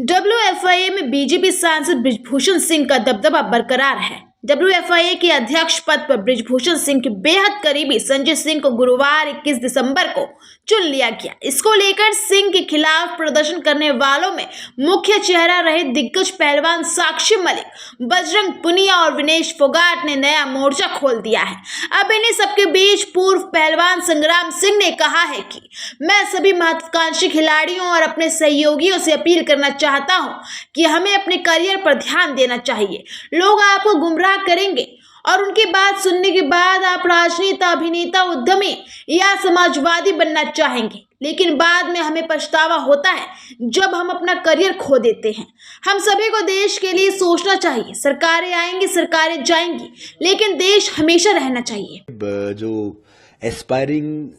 WFIA में BJP सांसद बृजभूषण सिंह का दबदबा बरकरार है। WFIA के अध्यक्ष पद पर बृजभूषण सिंह के बेहद करीबी संजय सिंह को गुरुवार 21 दिसंबर को चुन लिया गया। इसको लेकर सिंह के खिलाफ प्रदर्शन करने वालों में मुख्य चेहरा रहे दिग्गज पहलवान साक्षी मलिक, बजरंग पुनिया और विनेश फोगाट ने नया मोर्चा खोल दिया है। अब इन्हीं सबके बीच पूर्व पहलवान संग्राम सिंह ने कहा है कि मैं सभी महत्वाकांक्षी खिलाड़ियों और अपने सहयोगियों से अपील करना चाहता हूं कि हमें अपने करियर पर ध्यान देना चाहिए। लोग आपको गुमराह करेंगे और उनकी बात सुनने के बाद आप राजनेता, अभिनेता, उद्यमी या समाजवादी बनना चाहेंगे, लेकिन बाद में हमें पछतावा होता है जब हम अपना करियर खो देते हैं। हम सभी को देश के लिए सोचना चाहिए। सरकारें आएंगी, सरकारें जाएंगी, लेकिन देश हमेशा रहना चाहिए। जो एस्पायरिंग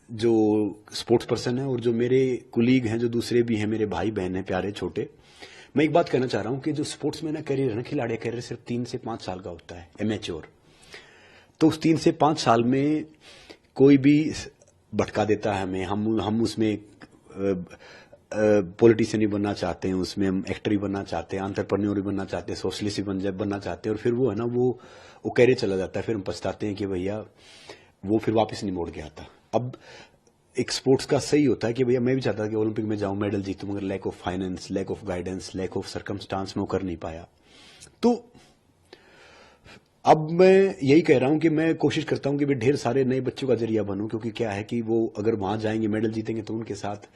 जो स्पोर्ट्स पर्सन है और जो मेरे कुलीग हैं, जो दूसरे भी हैं, मेरे भाई बहन हैं प्यारे छोटे, मैं एक बात कहना चाह रहा हूं कि जो स्पोर्ट्समैन का करियर है ना, खिलाड़ी का करियर सिर्फ 3 से 5 साल का होता है, एमेच्योर। तो उस 3 से 5 साल में कोई भी भटका देता है हमें। हम उसमें पॉलिटिशियन ही बनना चाहते हैं, उसमें हम एक्टर ही बनना चाहते हैं, एंटरप्रेन्योर ही बनना चाहते हैं, सोशलिस्ट ही बनना चाहते हैं, और फिर वो है ना वो करियर चला जाता है। फिर हम पछताते हैं कि भैया वो फिर वापस नहीं मोड़ के आता। अब एक स्पोर्ट्स का सही होता है कि भैया मैं भी चाहता था कि ओलंपिक में जाऊं, मेडल जीतूं, मगर lack of finance, lack of guidance, lack of circumstance में वो कर नहीं पाया। तो अब मैं यही कह रहा हूं कि मैं कोशिश करता हूं कि ढेर सारे नए बच्चों का जरिया बनूं, क्योंकि क्या है कि वो अगर वहां जाएंगे, मेडल जीतेंगे, तो उनके साथ,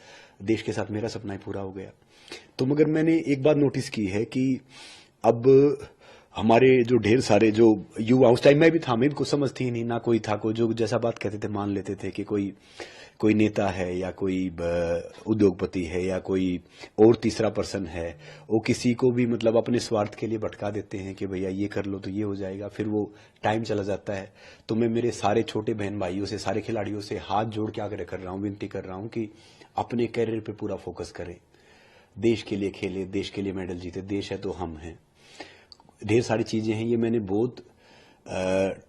देश के साथ मेरा सपना ही पूरा हो गया। तो मगर मैंने एक बात नोटिस की है कि अब हमारे जो ढेर सारे जो युवा, उस टाइम मैं भी था, मैं भी कुछ समझती ही नहीं, ना कोई था, कोई जो जैसा बात कहते थे मान लेते थे कि कोई नेता है या कोई उद्योगपति है या कोई और तीसरा पर्सन है। वो किसी को भी मतलब अपने स्वार्थ के लिए भटका देते हैं कि भैया ये कर लो तो ये हो जाएगा, फिर वो टाइम चला जाता है। तो मैं मेरे सारे छोटे बहन भाइयों से, सारे खिलाड़ियों से हाथ जोड़ के आग्रह कर रहा हूं, विनती कर रहा हूं कि अपने कैरियर पे पूरा फोकस करें, देश के लिए खेले, देश के लिए मेडल जीते। देश है तो हम हैं। ढेर सारी चीजें हैं, ये मैंने बहुत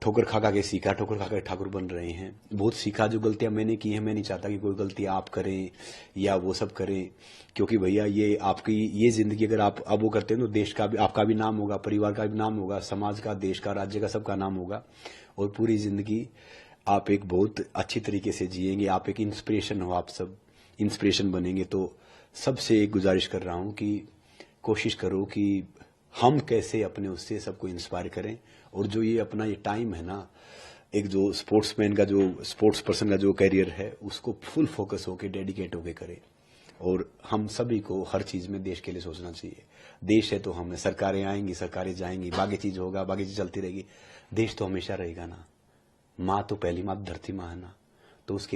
ठोकर खा के सीखा, ठोकर खा के ठाकुर बन रहे हैं। बहुत सीखा, जो गलतियां मैंने की हैं, मैं नहीं चाहता कि कोई गलती आप करें या वो सब करें, क्योंकि भैया ये आपकी ये जिंदगी अगर आप अब वो करते हैं तो देश का भी, आपका भी नाम होगा, परिवार का भी नाम होगा, समाज का, देश का, राज्य का, सबका नाम होगा, और पूरी जिंदगी आप एक बहुत अच्छी तरीके से जिएंगे। आप एक इंस्पिरेशन हो, आप सब इंस्पिरेशन बनेंगे। तो सबसे एक गुजारिश कर रहा हूं कि कोशिश करो कि हम कैसे अपने उससे सबको इंस्पायर करें, और जो ये अपना ये टाइम है ना, एक जो स्पोर्ट्समैन का, जो स्पोर्ट्स पर्सन का जो करियर है, उसको फुल फोकस होके, डेडिकेट होके करें। और हम सभी को हर चीज में देश के लिए सोचना चाहिए। देश है तो हमने, सरकारें आएंगी, सरकारें जाएंगी, बाकी चीज होगा, बाकी चीज चलती रहेगी, देश तो हमेशा रहेगा ना। माँ तो पहली माँ धरती माँ है ना, तो उसके